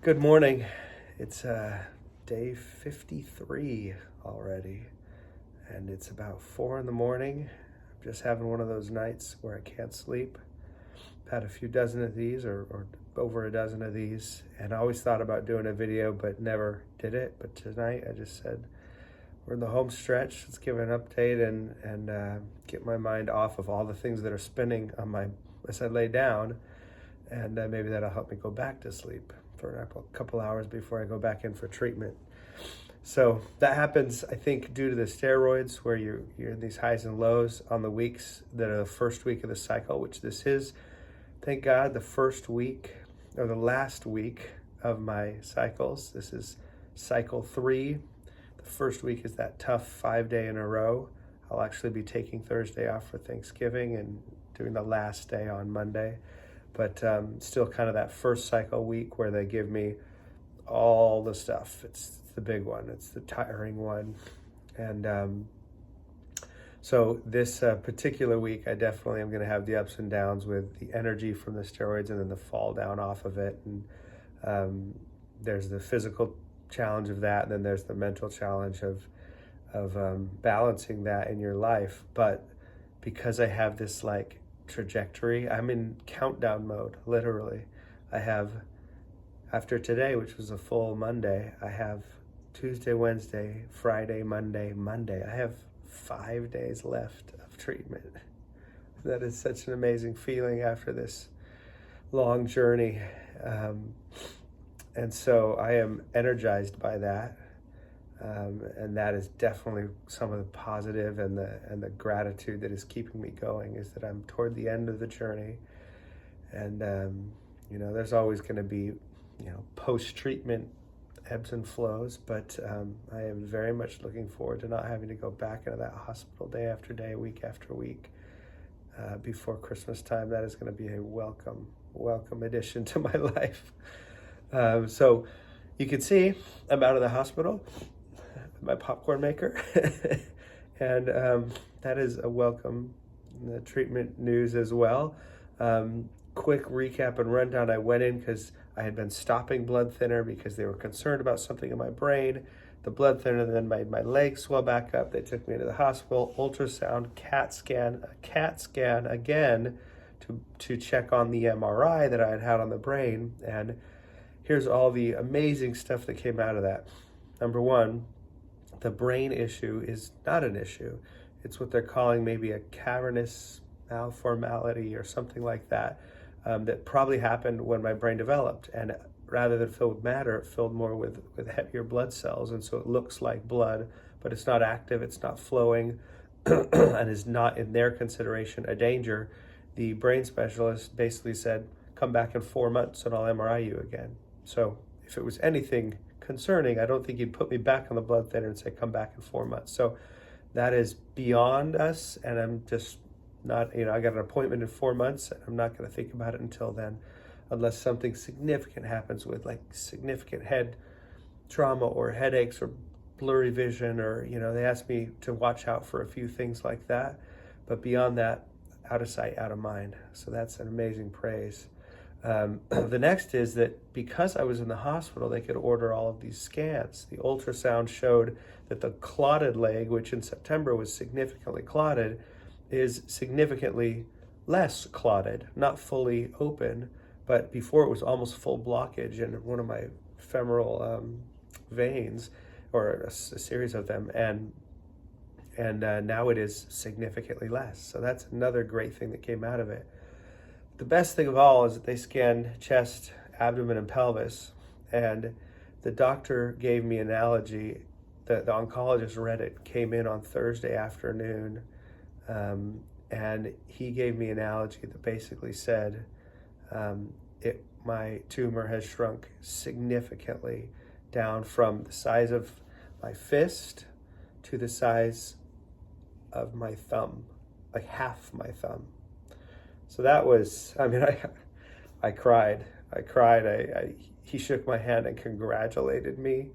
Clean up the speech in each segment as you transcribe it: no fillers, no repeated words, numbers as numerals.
Good morning. It's day 53 already, and it's about 4 in the morning. I'm just having one of those nights where I can't sleep. I've had a few dozen of these, or over a dozen of these, and I always thought about doing a video, but never did it. But tonight I just said, we're in the home stretch. Let's give an update and get my mind off of all the things that are spinning on my as I lay down, and maybe that'll help me go back to sleep for a couple hours before I go back in for treatment. So that happens, I think, due to the steroids, where you're in these highs and lows on the weeks that are the first week of the cycle, which this is. Thank God, the first week or the last week of my cycles. This is cycle 3. The first week is that tough 5-day in a row. I'll actually be taking Thursday off for Thanksgiving and doing the last day on Monday. But still kind of that first cycle week where they give me all the stuff. It's the big one. It's the tiring one. And so this particular week, I definitely am going to have the ups and downs with the energy from the steroids and then the fall down off of it. And there's the physical challenge of that, and then there's the mental challenge of balancing that in your life. But because I have this trajectory, I'm in countdown mode, literally. I have, after today, which was a full Monday, I have Tuesday, Wednesday, Friday, Monday. I have 5 days left of treatment. That is such an amazing feeling after this long journey. And so I am energized by that. And that is definitely some of the positive and the gratitude that is keeping me going, is that I'm toward the end of the journey. And there's always going to be post-treatment ebbs and flows, but I am very much looking forward to not having to go back into that hospital day after day, week after week before Christmas time. That is going to be a welcome addition to my life. So you can see I'm out of the hospital, my popcorn maker, and that is a welcome treatment news as well. Quick recap and rundown. I went in because I had been stopping blood thinner because they were concerned about something in my brain. The blood thinner then made my legs swell back up. They took me to the hospital, ultrasound, CAT scan again to check on the MRI that I had on the brain. And here's all the amazing stuff that came out of that. Number one, the brain issue is not an issue. It's what they're calling maybe a cavernous malformality or something like that, that probably happened when my brain developed. And rather than filled with matter, it filled more with heavier blood cells. And so it looks like blood, but it's not active, it's not flowing, and is not, in their consideration, a danger. The brain specialist basically said, come back in 4 months and I'll MRI you again. So if it was anything concerning, I don't think he'd put me back on the blood thinner and say, come back in 4 months. So that is beyond us, and I'm just not, I got an appointment in 4 months, and I'm not going to think about it until then, unless something significant happens with significant head trauma or headaches or blurry vision, or, they asked me to watch out for a few things like that. But beyond that, out of sight, out of mind. So that's an amazing praise. The next is that because I was in the hospital, they could order all of these scans. The ultrasound showed that the clotted leg, which in September was significantly clotted, is significantly less clotted, not fully open, but before it was almost full blockage in one of my femoral veins, or a series of them, and now it is significantly less. So that's another great thing that came out of it. The best thing of all is that they scanned chest, abdomen, and pelvis, and the doctor gave me an analogy. The oncologist read it, came in on Thursday afternoon, and he gave me an analogy that basically said, my tumor has shrunk significantly down from the size of my fist to the size of my thumb, like half my thumb. So that was, I cried. He shook my hand and congratulated me.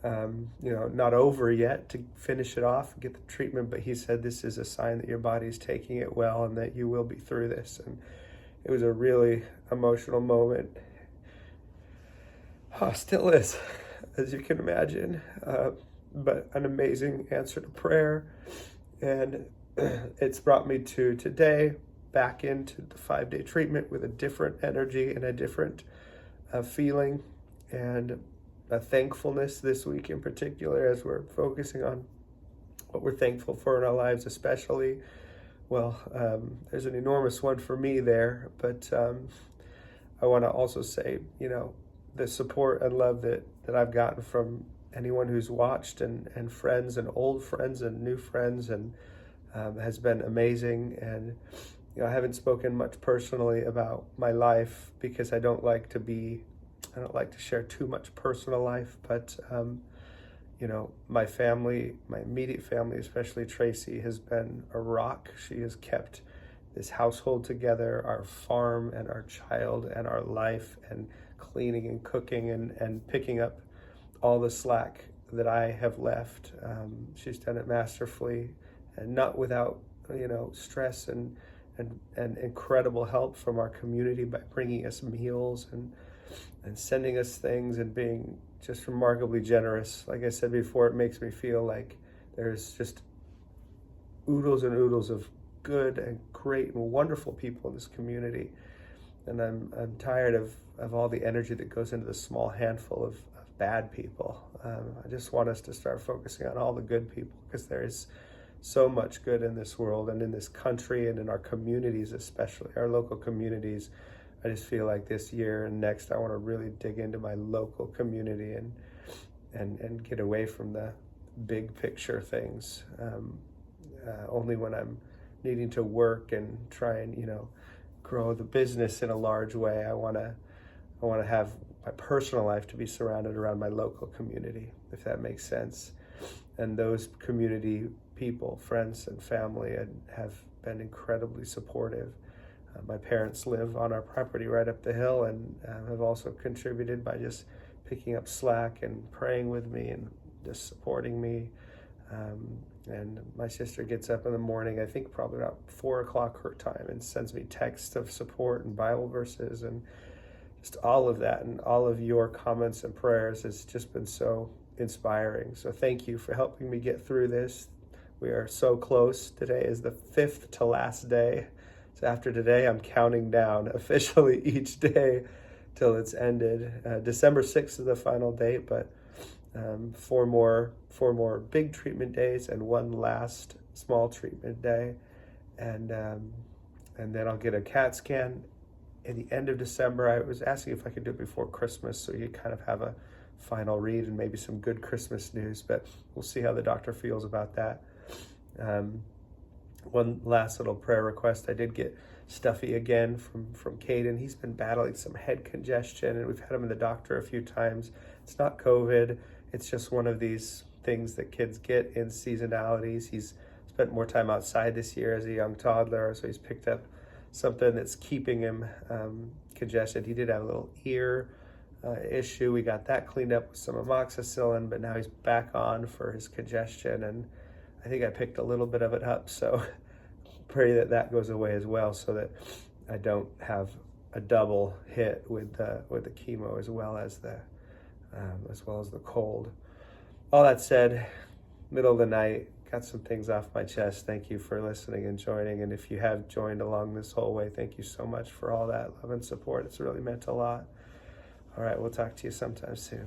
Not over yet to finish it off and get the treatment, but he said, this is a sign that your body's taking it well and that you will be through this. And it was a really emotional moment. Still is, as you can imagine, but an amazing answer to prayer. And it's brought me to today, back into the 5-day treatment with a different energy and a different feeling, and a thankfulness this week in particular, as we're focusing on what we're thankful for in our lives, especially. Well, there's an enormous one for me there, but I want to also say, the support and love that I've gotten from anyone who's watched, and friends and old friends and new friends, and has been amazing. And I haven't spoken much personally about my life because I don't like to share too much personal life, but my family, my immediate family, especially Tracy, has been a rock. She has kept this household together, our farm and our child and our life, and cleaning and cooking and picking up all the slack that I have left. She's done it masterfully, and not without stress and incredible help from our community by bringing us meals and sending us things, and being just remarkably generous. Like I said before, it makes me feel like there's just oodles and oodles of good and great and wonderful people in this community. And I'm tired of all the energy that goes into the small handful of bad people. I just want us to start focusing on all the good people, because there is so much good in this world and in this country and in our communities, especially our local communities. I just feel like this year and next, I want to really dig into my local community and get away from the big picture things. Only when I'm needing to work and try and grow the business in a large way, I want to have my personal life to be surrounded around my local community, if that makes sense. And those community people, friends and family, have been incredibly supportive. My parents live on our property right up the hill, and have also contributed by just picking up slack and praying with me and just supporting me. And my sister gets up in the morning, I think probably about 4 o'clock her time, and sends me texts of support and Bible verses, and just all of that, and all of your comments and prayers has just been so inspiring. So thank you for helping me get through this. We are so close. Today is the 5th to last day. So after today, I'm counting down officially each day till it's ended. December 6th is the final date, but 4 more big treatment days and 1 last small treatment day, and then I'll get a CAT scan in the end of December. I was asking if I could do it before Christmas, so you kind of have a final read and maybe some good Christmas news, but we'll see how the doctor feels about that. One last little prayer request. I did get stuffy again from Caden. He's been battling some head congestion, and we've had him in the doctor a few times. It's not COVID. It's just one of these things that kids get in seasonalities. He's spent more time outside this year as a young toddler, so he's picked up something that's keeping him congested. He did have a little ear issue. We got that cleaned up with some amoxicillin, but now he's back on for his congestion, and I think I picked a little bit of it up, so pray that goes away as well, so that I don't have a double hit with the chemo as well as the cold. All that said, middle of the night, got some things off my chest. Thank you for listening and joining, and if you have joined along this whole way, thank you so much for all that love and support. It's really meant a lot. All right, we'll talk to you sometime soon.